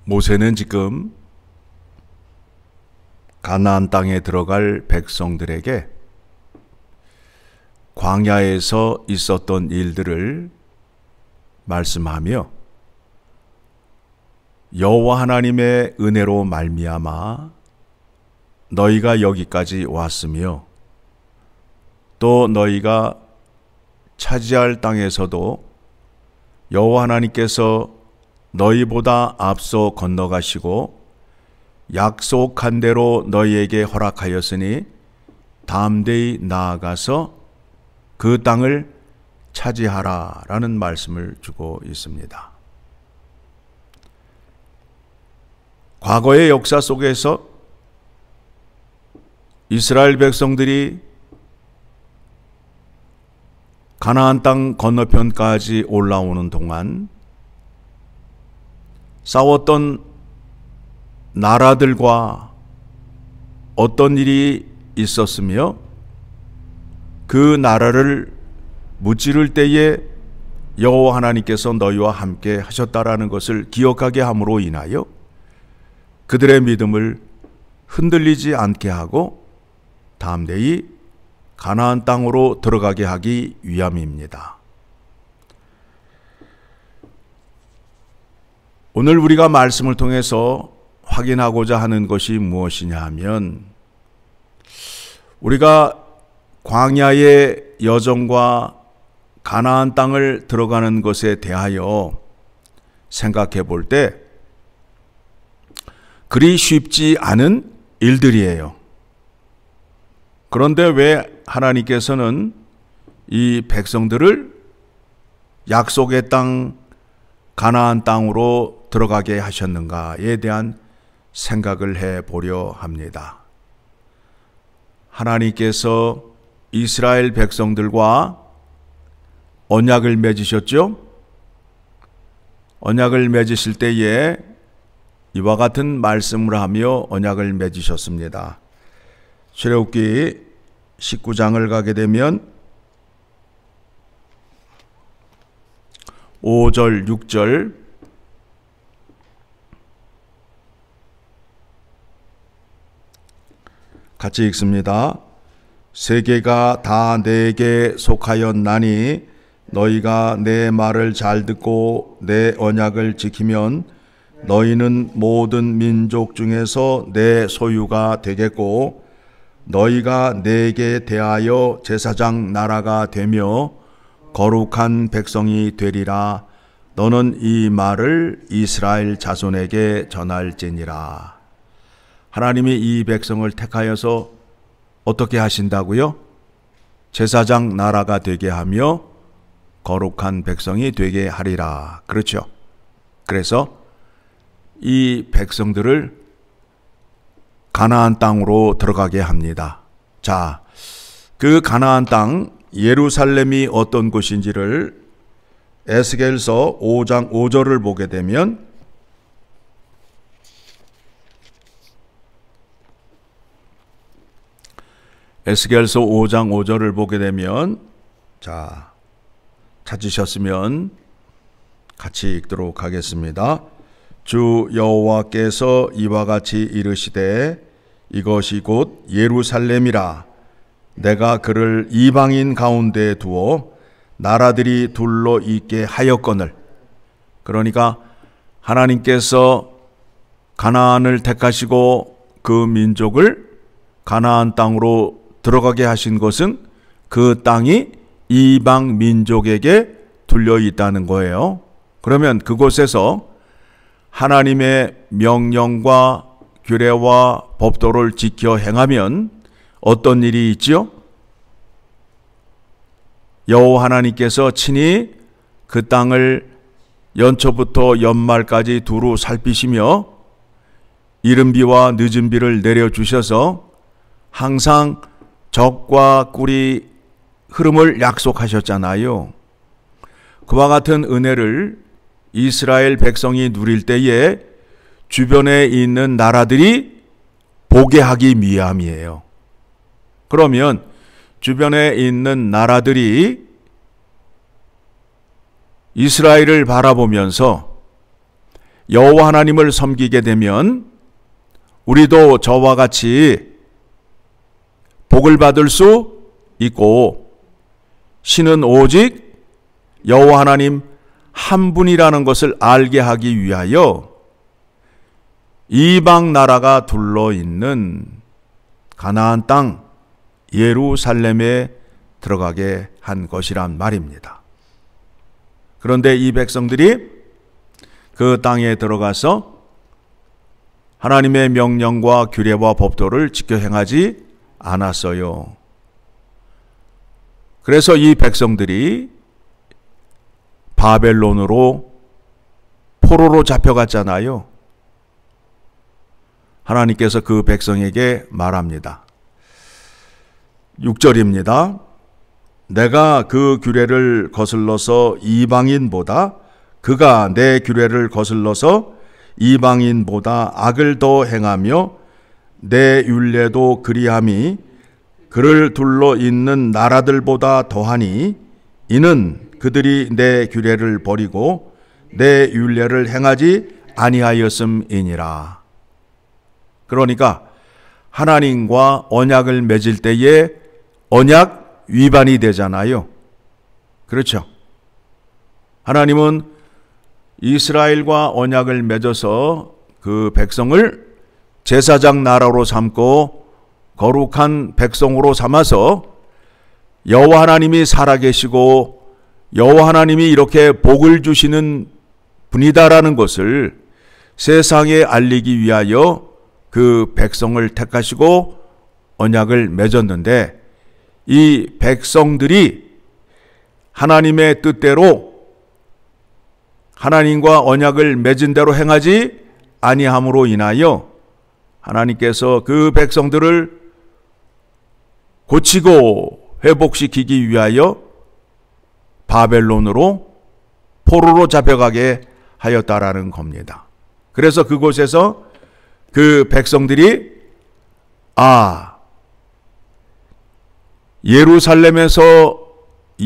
모세는 지금 가나안 땅에 들어갈 백성들에게 광야에서 있었던 일들을 말씀하며 여호와 하나님의 은혜로 말미암아 너희가 여기까지 왔으며 또 너희가 차지할 땅에서도 여호와 하나님께서 너희보다 앞서 건너가시고 약속한 대로 너희에게 허락하였으니 담대히 나아가서 그 땅을 차지하라 라는 말씀을 주고 있습니다. 과거의 역사 속에서 이스라엘 백성들이 가나안 땅 건너편까지 올라오는 동안 싸웠던 나라들과 어떤 일이 있었으며 그 나라를 무찌를 때에 여호와 하나님께서 너희와 함께 하셨다라는 것을 기억하게 함으로 인하여 그들의 믿음을 흔들리지 않게 하고 담대히 가나안 땅으로 들어가게 하기 위함입니다. 오늘 우리가 말씀을 통해서 확인하고자 하는 것이 무엇이냐 하면 우리가 광야의 여정과 가나안 땅을 들어가는 것에 대하여 생각해 볼 때 그리 쉽지 않은 일들이에요. 그런데 왜 하나님께서는 이 백성들을 약속의 땅 가나안 땅으로 들어가게 하셨는가에 대한 생각을 해보려 합니다. 하나님께서 이스라엘 백성들과 언약을 맺으셨죠? 언약을 맺으실 때에 이와 같은 말씀을 하며 언약을 맺으셨습니다. 출애굽기 19장을 가게 되면 5절, 6절 같이 읽습니다. 세계가 다 내게 속하였나니 너희가 내 말을 잘 듣고 내 언약을 지키면 너희는 모든 민족 중에서 내 소유가 되겠고 너희가 내게 대하여 제사장 나라가 되며 거룩한 백성이 되리라. 너는 이 말을 이스라엘 자손에게 전할지니라. 하나님이 이 백성을 택하여서 어떻게 하신다고요? 제사장 나라가 되게 하며 거룩한 백성이 되게 하리라. 그렇죠? 그래서 이 백성들을 가나안 땅으로 들어가게 합니다. 자, 그 가나안 땅 예루살렘이 어떤 곳인지를 에스겔서 5장 5절을 보게 되면 에스겔서 5장 5절을 보게 되면 자, 찾으셨으면 같이 읽도록 하겠습니다. 주 여호와께서 이와 같이 이르시되 이것이 곧 예루살렘이라. 내가 그를 이방인 가운데 두어 나라들이 둘러 있게 하였거늘. 그러니까 하나님께서 가나안을 택하시고 그 민족을 가나안 땅으로 들어가게 하신 것은 그 땅이 이방 민족에게 둘려 있다는 거예요. 그러면 그곳에서 하나님의 명령과 규례와 법도를 지켜 행하면 어떤 일이 있지요? 여호와 하나님께서 친히 그 땅을 연초부터 연말까지 두루 살피시며 이른 비와 늦은 비를 내려주셔서 항상 적과 꿀이 흐름을 약속하셨잖아요. 그와 같은 은혜를 이스라엘 백성이 누릴 때에 주변에 있는 나라들이 보게 하기 위함이에요. 그러면 주변에 있는 나라들이 이스라엘을 바라보면서 여호와 하나님을 섬기게 되면 우리도 저와 같이 복을 받을 수 있고, 신은 오직 여호와 하나님 한 분이라는 것을 알게 하기 위하여 이방 나라가 둘러 있는 가나안 땅 예루살렘에 들어가게 한 것이란 말입니다. 그런데 이 백성들이 그 땅에 들어가서 하나님의 명령과 규례와 법도를 지켜 행하지 않았어요. 그래서 이 백성들이 바벨론으로 포로로 잡혀갔잖아요. 하나님께서 그 백성에게 말합니다. 6절입니다. 내가 그 규례를 거슬러서 이방인보다, 그가 내 규례를 거슬러서 이방인보다 악을 더 행하며 내 율례도 그리함이 그를 둘러 있는 나라들보다 더하니, 이는 그들이 내 규례를 버리고 내 율례를 행하지 아니하였음이니라. 그러니까 하나님과 언약을 맺을 때에 언약 위반이 되잖아요. 그렇죠? 하나님은 이스라엘과 언약을 맺어서 그 백성을 제사장 나라로 삼고 거룩한 백성으로 삼아서 여호와 하나님이 살아계시고 여호와 하나님이 이렇게 복을 주시는 분이다라는 것을 세상에 알리기 위하여 그 백성을 택하시고 언약을 맺었는데, 이 백성들이 하나님의 뜻대로 하나님과 언약을 맺은 대로 행하지 아니함으로 인하여 하나님께서 그 백성들을 고치고 회복시키기 위하여 바벨론으로 포로로 잡혀가게 하였다라는 겁니다. 그래서 그곳에서 그 백성들이 예루살렘에서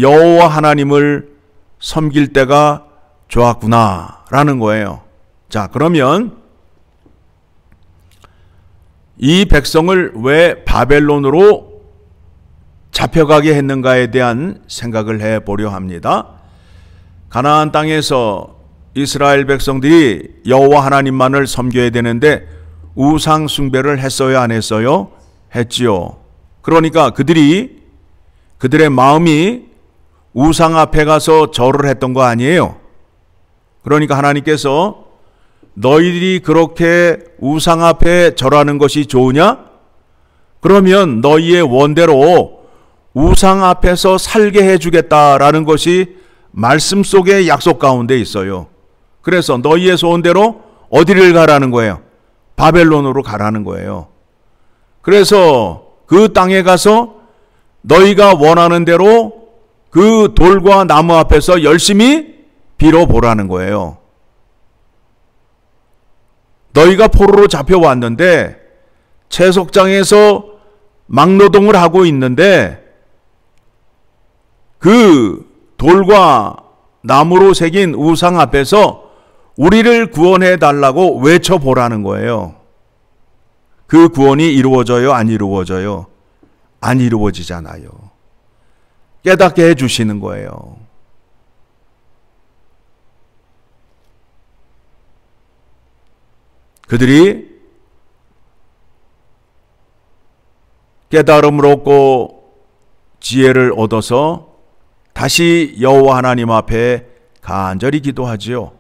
여호와 하나님을 섬길 때가 좋았구나라는 거예요. 자, 그러면 이 백성을 왜 바벨론으로 잡혀가게 했는가에 대한 생각을 해보려 합니다. 가나안 땅에서 이스라엘 백성들이 여호와 하나님만을 섬겨야 되는데 우상 숭배를 했어요, 안 했어요? 했지요. 그러니까 그들의 마음이 우상 앞에 가서 절을 했던 거 아니에요. 그러니까 하나님께서 너희들이 그렇게 우상 앞에 절하는 것이 좋으냐? 그러면 너희의 원대로 우상 앞에서 살게 해주겠다라는 것이 말씀 속의 약속 가운데 있어요. 그래서 너희의 소원대로 어디를 가라는 거예요? 바벨론으로 가라는 거예요. 그래서 그 땅에 가서 너희가 원하는 대로 그 돌과 나무 앞에서 열심히 빌어보라는 거예요. 너희가 포로로 잡혀왔는데 채석장에서 막노동을 하고 있는데 그 돌과 나무로 새긴 우상 앞에서 우리를 구원해 달라고 외쳐보라는 거예요. 그 구원이 이루어져요? 안 이루어져요? 안 이루어지잖아요. 깨닫게 해주시는 거예요. 그들이 깨달음을 얻고 지혜를 얻어서 다시 여호와 하나님 앞에 간절히 기도하지요.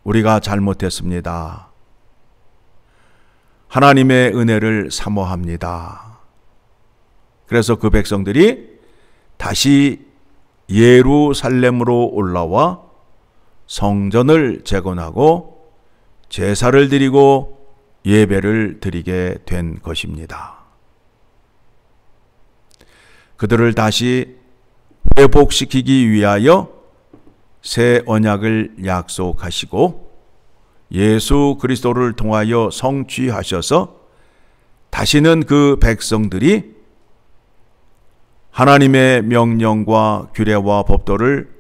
우리가 잘못했습니다. 하나님의 은혜를 사모합니다. 그래서 그 백성들이 다시 예루살렘으로 올라와 성전을 재건하고 제사를 드리고 예배를 드리게 된 것입니다. 그들을 다시 회복시키기 위하여 새 언약을 약속하시고 예수 그리스도를 통하여 성취하셔서 다시는 그 백성들이 하나님의 명령과 규례와 법도를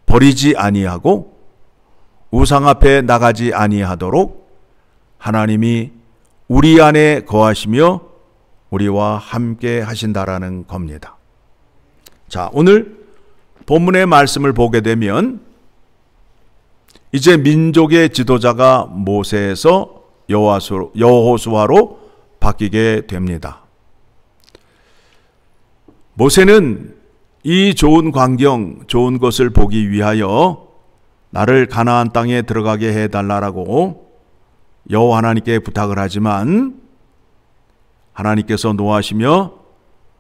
버리지 아니하고 우상 앞에 나가지 아니하도록 하나님이 우리 안에 거하시며 우리와 함께 하신다라는 겁니다. 자, 오늘 본문의 말씀을 보게 되면 이제 민족의 지도자가 모세에서 여호수아로 바뀌게 됩니다. 모세는 이 좋은 광경, 좋은 것을 보기 위하여 나를 가나안 땅에 들어가게 해달라고 여호와 하나님께 부탁을 하지만 하나님께서 노하시며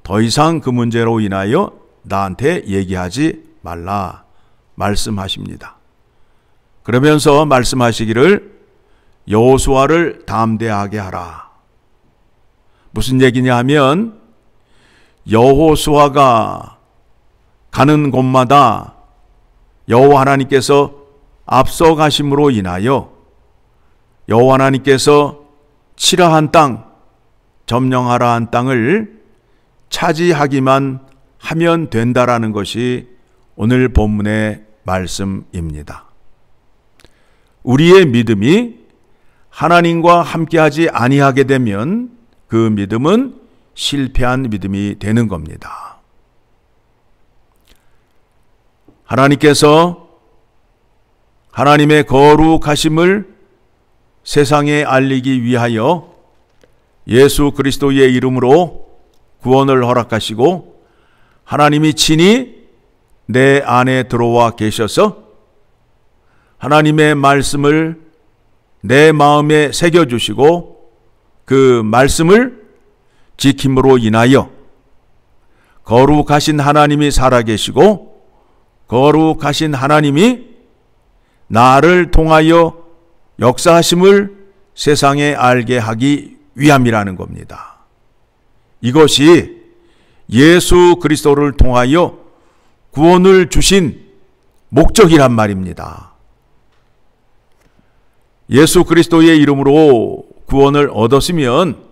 더 이상 그 문제로 인하여 나한테 얘기하지 말라 말씀하십니다. 그러면서 말씀하시기를 여호수아를 담대하게 하라. 무슨 얘기냐 하면 여호수아가 가는 곳마다 여호와 하나님께서 앞서 가심으로 인하여 여호와 하나님께서 치라한 땅, 점령하라 한 땅을 차지하기만 하면 된다라는 것이 오늘 본문의 말씀입니다. 우리의 믿음이 하나님과 함께하지 아니하게 되면 그 믿음은 실패한 믿음이 되는 겁니다. 하나님께서 하나님의 거룩하심을 세상에 알리기 위하여 예수 그리스도의 이름으로 구원을 허락하시고 하나님이 친히 내 안에 들어와 계셔서 하나님의 말씀을 내 마음에 새겨주시고 그 말씀을 지킴으로 인하여 거룩하신 하나님이 살아계시고 거룩하신 하나님이 나를 통하여 역사하심을 세상에 알게 하기 위함이라는 겁니다. 이것이 예수 그리스도를 통하여 구원을 주신 목적이란 말입니다. 예수 그리스도의 이름으로 구원을 얻었으면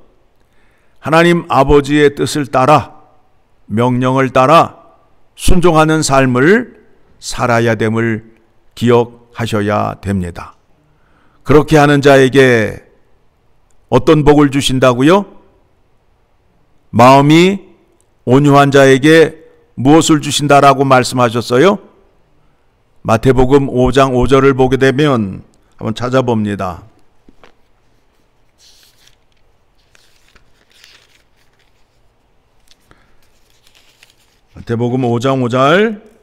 하나님 아버지의 뜻을 따라 명령을 따라 순종하는 삶을 살아야 됨을 기억하셔야 됩니다. 그렇게 하는 자에게 어떤 복을 주신다고요? 마음이 온유한 자에게 무엇을 주신다라고 말씀하셨어요? 마태복음 5장 5절을 보게 되면 한번 찾아봅니다. 마태복음 5장 5절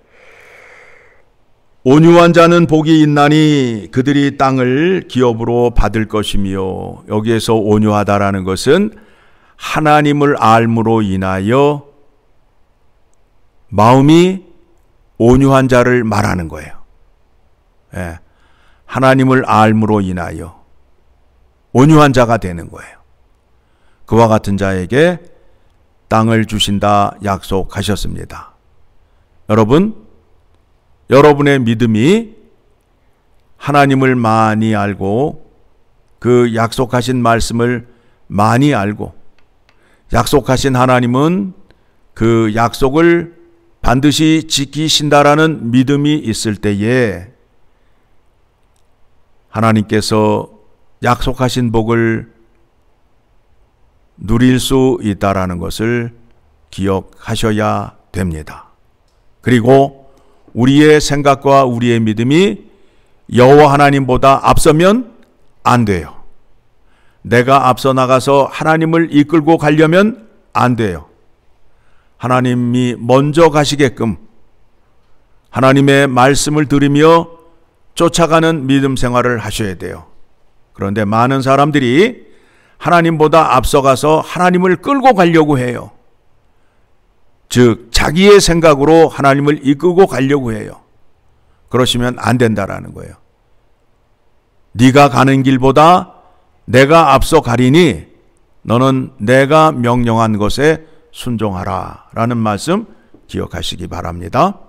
온유한 자는 복이 있나니 그들이 땅을 기업으로 받을 것이며, 여기에서 온유하다라는 것은 하나님을 알므로 인하여 마음이 온유한 자를 말하는 거예요. 예, 하나님을 알므로 인하여 온유한 자가 되는 거예요. 그와 같은 자에게 땅을 주신다 약속하셨습니다. 여러분의 믿음이 하나님을 많이 알고 그 약속하신 말씀을 많이 알고 약속하신 하나님은 그 약속을 반드시 지키신다라는 믿음이 있을 때에 하나님께서 약속하신 복을 누릴 수 있다라는 것을 기억하셔야 됩니다. 그리고 우리의 생각과 우리의 믿음이 여호와 하나님보다 앞서면 안 돼요. 내가 앞서 나가서 하나님을 이끌고 가려면 안 돼요. 하나님이 먼저 가시게끔 하나님의 말씀을 들으며 쫓아가는 믿음 생활을 하셔야 돼요. 그런데 많은 사람들이 하나님보다 앞서가서 하나님을 끌고 가려고 해요. 즉 자기의 생각으로 하나님을 이끌고 가려고 해요. 그러시면 안 된다라는 거예요. 네가 가는 길보다 내가 앞서 가리니 너는 내가 명령한 것에 순종하라 라는 말씀 기억하시기 바랍니다.